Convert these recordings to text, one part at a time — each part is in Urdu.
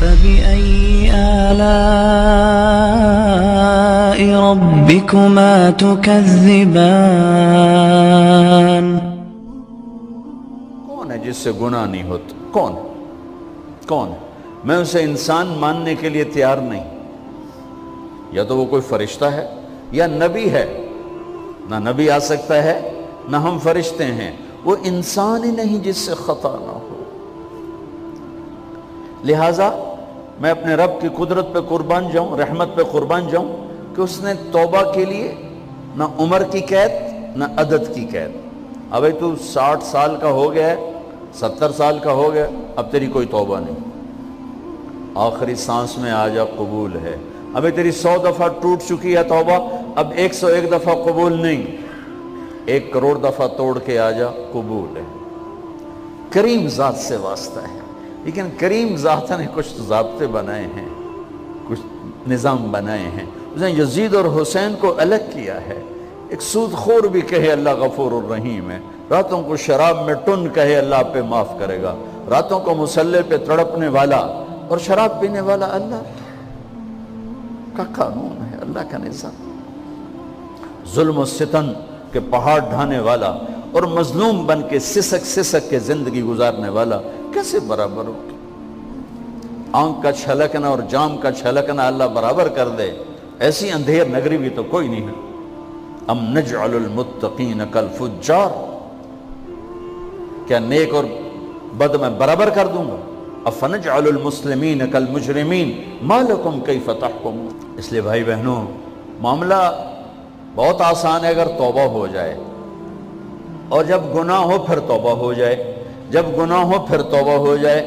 فبأي آلاء ربكما تكذبان؟ کون ہے جس سے گناہ نہیں ہوتا؟ کون کون؟ میں اسے انسان ماننے کے لیے تیار نہیں. یا تو وہ کوئی فرشتہ ہے یا نبی ہے. نہ نبی آ سکتا ہے نہ ہم فرشتے ہیں. وہ انسان ہی نہیں جس سے خطا نہ ہو. لہٰذا میں اپنے رب کی قدرت پہ قربان جاؤں, رحمت پہ قربان جاؤں کہ اس نے توبہ کے لیے نہ عمر کی قید نہ عدد کی قید. ابھی تو 60 سال کا ہو گیا ہے, 70 سال کا ہو گیا, اب تیری کوئی توبہ نہیں. آخری سانس میں آ جا, قبول ہے. ابھی تیری 100 دفعہ ٹوٹ چکی ہے توبہ, اب 101 دفعہ قبول نہیں, 1 کروڑ دفعہ توڑ کے آ جا, قبول ہے. کریم ذات سے واسطہ ہے. لیکن کریم ذات نے کچھ ضابطے بنائے ہیں, کچھ نظام بنائے ہیں. اس نے یزید اور حسین کو الگ کیا ہے. ایک سود خور بھی کہے اللہ غفور الرحیم ہے, راتوں کو شراب میں ٹن کہے اللہ پہ معاف کرے گا, راتوں کو مسلح پہ تڑپنے والا اور شراب پینے والا اللہ کا قانون ہے, اللہ کا نظام. ظلم و ستم کے پہاڑ ڈھانے والا اور مظلوم بن کے سسک سسک کے زندگی گزارنے والا کیسے برابر ہو؟ آنکھ کا چھلکنا اور جام کا چھلکنا اللہ برابر کر دے, ایسی اندھیر نگری بھی تو کوئی نہیں ہے. ام نجعل المتقین کالفجار, کیا نیک اور بد میں برابر کر دوں گا؟ افنجعل المسلمین کالمجرمین ما لکم کیف تحکمون. اس لیے بھائی بہنوں, معاملہ بہت آسان ہے اگر توبہ ہو جائے, اور جب گناہ ہو پھر توبہ ہو جائے, جب گناہ ہو پھر توبہ ہو جائے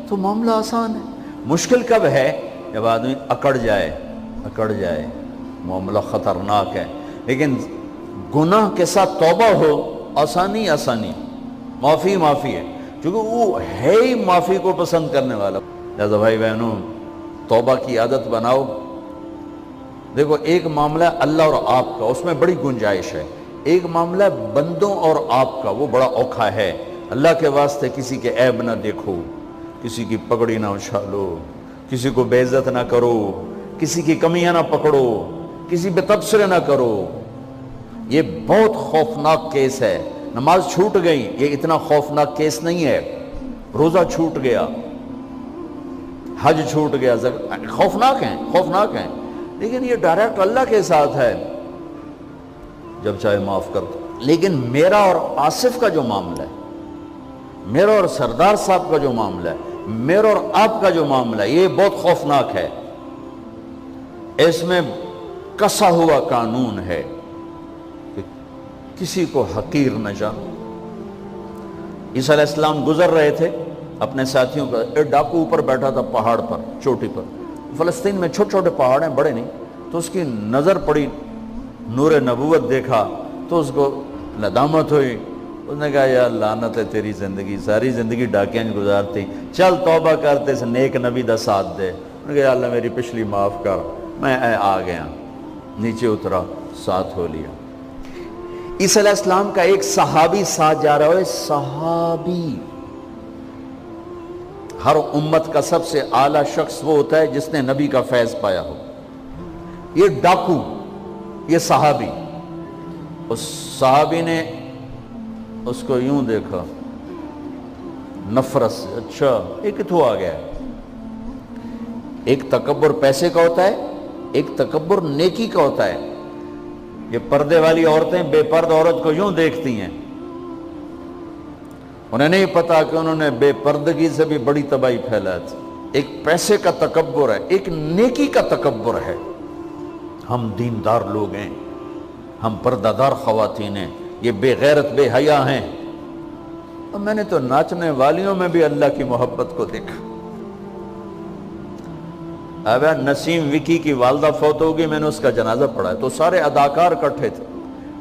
تو معاملہ آسان ہے. مشکل کب ہے؟ جب آدمی اکڑ جائے, معاملہ خطرناک ہے. لیکن گناہ کے ساتھ توبہ ہو, آسانی معافی ہے, کیونکہ وہ ہے ہی معافی کو پسند کرنے والا. لہذا بھائی بہنوں, توبہ کی عادت بناؤ. دیکھو, ایک معاملہ اللہ اور آپ کا, اس میں بڑی گنجائش ہے. ایک معاملہ بندوں اور آپ کا, وہ بڑا اوکھا ہے. اللہ کے واسطے کسی کے عیب نہ دیکھو, کسی کی پگڑی نہ اچھالو, کسی کو بے عزت نہ کرو, کسی کی کمیاں نہ پکڑو, کسی پہ تبصرے نہ کرو. یہ بہت خوفناک کیس ہے. نماز چھوٹ گئی, یہ اتنا خوفناک کیس نہیں ہے. روزہ چھوٹ گیا, حج چھوٹ گیا, خوفناک ہیں. لیکن یہ ڈائریکٹ اللہ کے ساتھ ہے, جب چاہے معاف کر دو. لیکن میرا اور آصف کا جو معاملہ ہے, میرا اور سردار صاحب کا جو معاملہ ہے, میرا اور آپ کا جو معاملہ ہے, یہ بہت خوفناک ہے. اس میں کسا ہوا قانون ہے کہ کسی کو حقیر نہ جانو. عیسیٰ علیہ السلام گزر رہے تھے اپنے ساتھیوں کا, ایک ڈاکو اوپر بیٹھا تھا پہاڑ پر, چوٹی پر. فلسطین میں چھوٹے چھوٹے پہاڑ ہیں, بڑے نہیں. تو اس کی نظر پڑی, نور نبوت دیکھا تو اس کو ندامت ہوئی. اس نے کہا یا لعنت ہے تیری زندگی, ساری زندگی ڈاکیاں گزارتی, چل توبہ کرتے سے نیک نبی دا ساتھ دے. انہوں نے کہا یا اللہ میری پچھلی معاف کر, میں آ گیا. نیچے اترا, ساتھ ہو لیا. عیسیٰ علیہ السلام کا ایک صحابی ساتھ جا رہا ہے. صحابی, ہر امت کا سب سے اعلیٰ شخص وہ ہوتا ہے جس نے نبی کا فیض پایا ہو. یہ ڈاکو, یہ صحابی. اس صحابی نے اس کو یوں دیکھا نفرت سے, اچھا یہ کتوں آ گیا. ایک تکبر پیسے کا ہوتا ہے, ایک تکبر نیکی کا ہوتا ہے. یہ پردے والی عورتیں بے پردہ عورت کو یوں دیکھتی ہیں, انہیں نہیں پتا کہ انہوں نے بے پردگی سے بھی بڑی تباہی پھیلا تھی. ایک پیسے کا تکبر ہے, ایک نیکی کا تکبر ہے. ہم دیندار لوگ ہیں, ہم پردہ دار خواتین ہیں, یہ بے غیرت بے حیا ہیں. اور میں نے تو ناچنے والیوں میں بھی اللہ کی محبت کو دیکھا. اب نسیم وکی کی والدہ فوت ہوگی, میں نے اس کا جنازہ پڑھا ہے, تو سارے اداکار اکٹھے تھے.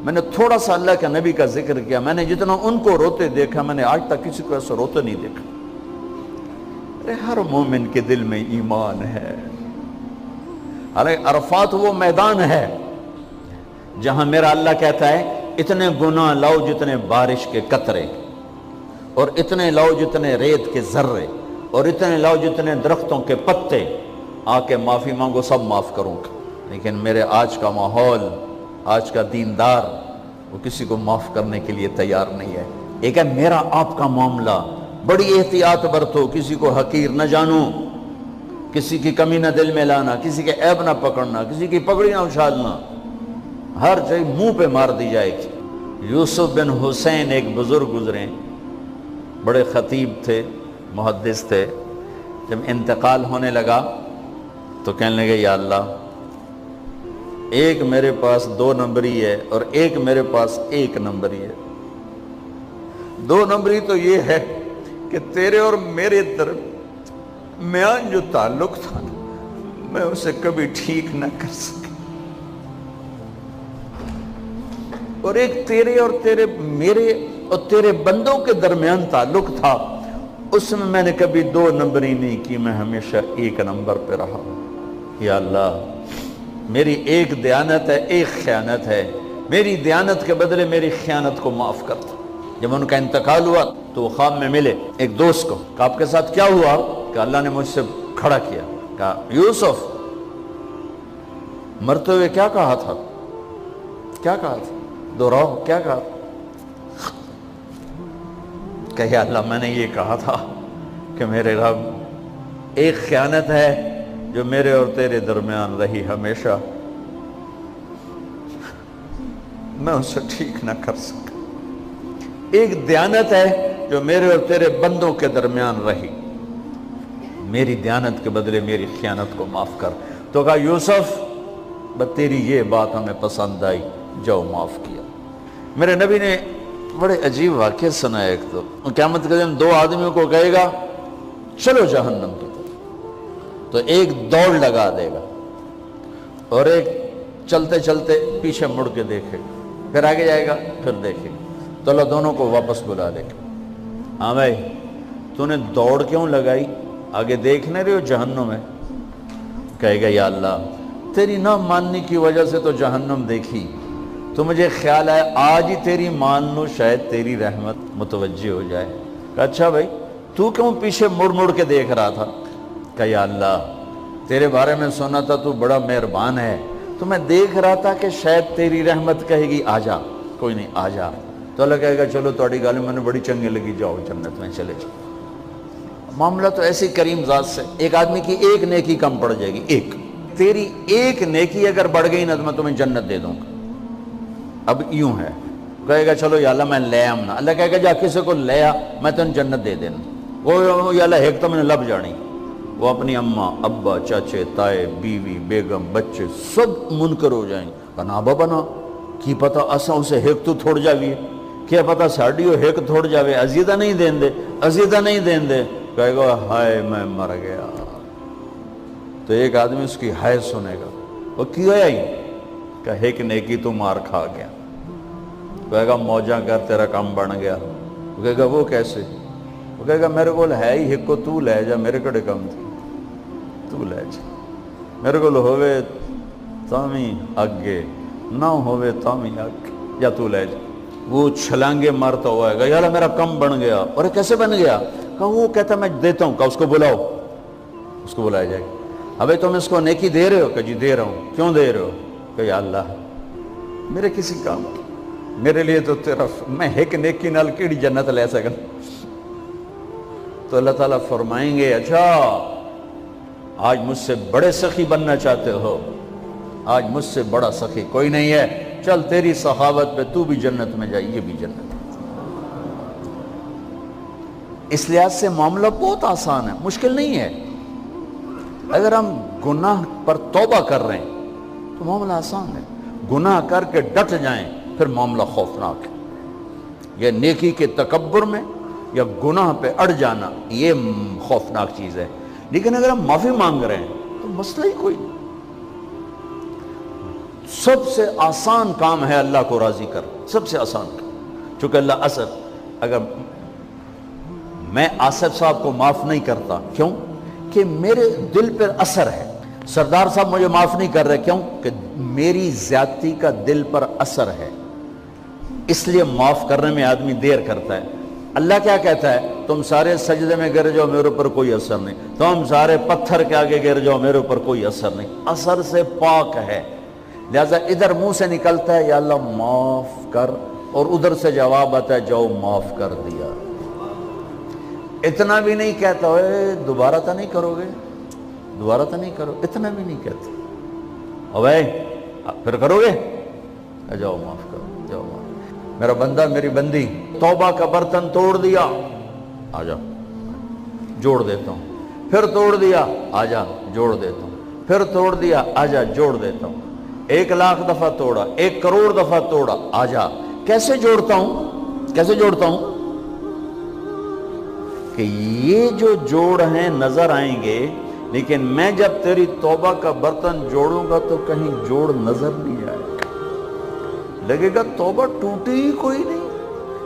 میں نے تھوڑا سا اللہ کے نبی کا ذکر کیا. میں نے جتنا ان کو روتے دیکھا, میں نے آج تک کسی کو ایسا روتے نہیں دیکھا. ارے ہر مومن کے دل میں ایمان ہے. ارے عرفات وہ میدان ہے جہاں میرا اللہ کہتا ہے اتنے گناہ لاؤ جتنے بارش کے قطرے, اور اتنے لاؤ جتنے ریت کے ذرے, اور اتنے لاؤ جتنے درختوں کے پتے، آ کے معافی مانگو، سب معاف کروں گا۔ لیکن میرے آج کا ماحول، آج کا دیندار، وہ کسی کو معاف کرنے کے لیے تیار نہیں ہے۔ ایک ہے میرا آپ کا معاملہ، بڑی احتیاط برتو، کسی کو حقیر نہ جانو، کسی کی کمی نہ دل میں لانا، کسی کے عیب نہ پکڑنا، کسی کی پگڑی نہ اچھالنا، ہر جگہ منہ پہ مار دی جائے گی۔ یوسف بن حسین ایک بزرگ گزرے، بڑے خطیب تھے، محدث تھے۔ جب انتقال ہونے لگا تو کہنے لگے یا اللہ، ایک میرے پاس 2 نمبری ہے اور ایک میرے پاس 1 نمبری ہے۔ 2 نمبری تو یہ ہے کہ تیرے اور میرے درمیان جو تعلق تھا میں اسے کبھی ٹھیک نہ کر سکا، اور ایک تیرے اور میرے اور تیرے بندوں کے درمیان تعلق تھا، اس میں نے کبھی 2 نمبری نہیں کی، میں ہمیشہ 1 نمبر پہ رہا۔ یا اللہ، میری ایک دیانت ہے، ایک خیانت ہے، میری دیانت کے بدلے میری خیانت کو معاف کر دو۔ جب ان کا انتقال ہوا تو وہ خواب میں ملے ایک دوست کو، کہ آپ کے ساتھ کیا ہوا؟ کہ اللہ نے مجھ سے کھڑا کیا، کہا یوسف مرتے ہوئے کیا کہا تھا؟ کیا کہا تھا؟ دوہراؤ، کیا کہا؟ کہ یا اللہ، میں نے یہ کہا تھا کہ میرے رب، ایک خیانت ہے جو میرے اور تیرے درمیان رہی ہمیشہ، میں اسے ٹھیک نہ کر سکا۔ ایک دیانت ہے جو میرے اور تیرے بندوں کے درمیان رہی، میری دیانت کے بدلے میری خیانت کو معاف کر۔ تو کہا یوسف، بس تیری یہ بات ہمیں پسند آئی، جاؤ معاف کیا۔ میرے نبی نے بڑے عجیب واقعہ سنا ہے۔ ایک تو قیامت کے دن 2 آدمیوں کو کہے گا چلو جہنم کی طرف، تو ایک دوڑ لگا دے گا اور ایک چلتے چلتے پیچھے مڑ کے دیکھے گا، پھر آگے جائے گا، پھر دیکھے گا، تو اللہ دونوں کو واپس بلا لے گا۔ ہاں بھائی، تو نے دوڑ کیوں لگائی؟ آگے دیکھ نہیں رہے ہو جہنم ہے؟ کہے گا یا اللہ، تیری نہ ماننے کی وجہ سے تو جہنم دیکھی، تو مجھے خیال ہے آج ہی تیری مان لو، شاید تیری رحمت متوجہ ہو جائے۔ کہا اچھا بھائی، تو کیوں پیچھے مڑ مڑ کے دیکھ رہا تھا؟ کہ یا اللہ، تیرے بارے میں سنا تھا تو بڑا مہربان ہے، تو میں دیکھ رہا تھا کہ شاید تیری رحمت کہے گی آ جا۔ کوئی نہیں، آ جا۔ تو اللہ کہے گا چلو تھوڑی گل میں نے بڑی چنگی لگی، جاؤ جنت میں چلے جاؤ۔ معاملہ تو ایسی کریم ذات سے، ایک آدمی کی ایک نیکی کم پڑ جائے گی، ایک تیری ایک نیکی اگر بڑھ گئی نا تو میں تمہیں جنت دے دوں گا۔ اب یوں ہے، کہے گا چلو یا اللہ میں لے آم نا، اللہ کہے گا جا کسی کو لے آ، میں تمہیں جنت دے دینا۔ وہ یا اللہ ایک تو میں نے لب جانی، وہ اپنی اماں، ابا، چاچے، تائے، بیوی، بیگم، بچے سب منکر ہو جائیں گے۔ کہنا بابا نا کی پتہ اساں اسے ایک تو تھوڑ جاویے، کیا پتہ ساڑی ہو ایک تھوڑ جاوے، عزیزہ نہیں دین دے، عزیزہ نہیں دین دے۔ کہے گا ہائے میں مر گیا۔ تو ایک آدمی اس کی ہائے سنے گا، وہ کیوں ہے ہی؟ کہ ایک نیکی تو مار کھا گیا۔ کہے گا موجہ کر، تیرا کام بن گیا۔ وہ کہے گا وہ کیسے؟ وہ کہے گا میرے کو ہے ہی ایک کو، تو لے جا، میرے کڑے کم تھی، تو لے جا، میرے کو ہوئے تامی اگے، نہ ہوئے تامی اگے، یا تو لے جا۔ وہ چھلانگے مارتا ہوا ہے گا، یا اللہ میرا کم بن گیا۔ اور کیسے بن گیا؟ کہا وہ کہتا میں دیتا ہوں۔ کہا اس کو بلاؤ، اس کو بلایا جائے گا۔ ابھی تم اس کو نیکی دے رہے ہو؟ کہ جی دے رہا ہوں۔ کیوں دے رہے ہو؟ کہ یا اللہ میرے کسی کام کی، میرے لیے تو تیرا، میں ایک نیکی نال کیڑی جنت لے سکن۔ تو اللہ تعالیٰ فرمائیں گے اچھا آج مجھ سے بڑے سخی بننا چاہتے ہو؟ آج مجھ سے بڑا سخی کوئی نہیں ہے، چل تیری سخاوت پہ تو بھی جنت میں جائے، یہ بھی جنت۔ اس لحاظ سے معاملہ بہت آسان ہے، مشکل نہیں ہے۔ اگر ہم گناہ پر توبہ کر رہے ہیں تو معاملہ آسان ہے، گناہ کر کے ڈٹ جائیں پھر معاملہ خوفناک ہے۔ یہ نیکی کے تکبر میں یا گناہ پہ اڑ جانا یہ خوفناک چیز ہے۔ لیکن اگر ہم معافی مانگ رہے ہیں تو مسئلہ ہی کوئی نہیں۔ سب سے آسان کام ہے اللہ کو راضی کر، سب سے آسان کام۔ چونکہ اللہ اگر میں آصف صاحب کو معاف نہیں کرتا، کیوں؟ کہ میرے دل پر اثر ہے۔ سردار صاحب مجھے معاف نہیں کر رہے، کیوں؟ کہ میری زیادتی کا دل پر اثر ہے۔ اس لیے معاف کرنے میں آدمی دیر کرتا ہے۔ اللہ کیا کہتا ہے؟ تم سارے سجدے میں گر جاؤ میرے اوپر کوئی اثر نہیں، تم سارے پتھر کے آگے گر جاؤ میرے اوپر کوئی اثر نہیں، اثر سے پاک ہے۔ لہذا ادھر منہ سے نکلتا ہے یا اللہ معاف کر، اور ادھر سے جواب آتا ہے جاؤ معاف کر دیا۔ اتنا بھی نہیں کہتا اے دوبارہ تو نہیں کرو گے، دوبارہ تو نہیں کرو، اتنا بھی نہیں کہتا، اوے پھر کرو گے، جاؤ معاف کرو، جاؤ معاف۔ میرا بندہ میری بندی توبہ کا برتن توڑ دیا، آ جا جوڑ دیتا ہوں، پھر توڑ دیا، آ جا جوڑ دیتا ہوں، پھر توڑ دیا، آ جا جوڑ دیتا ہوں، 1,00,000 دفعہ توڑا، 1 کروڑ دفعہ توڑا، آ جا۔ کیسے جوڑتا ہوں؟ کیسے جوڑتا ہوں؟ کہ یہ جو جوڑ ہیں نظر آئیں گے، لیکن میں جب تیری توبہ کا برتن جوڑوں گا تو کہیں جوڑ نظر نہیں آئے گا، لگے گا توبہ ٹوٹی ہی کوئی نہیں،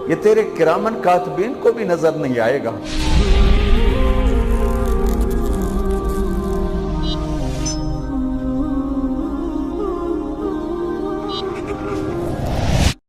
یہ تیرے کرامن کاتبین کو بھی نظر نہیں آئے گا۔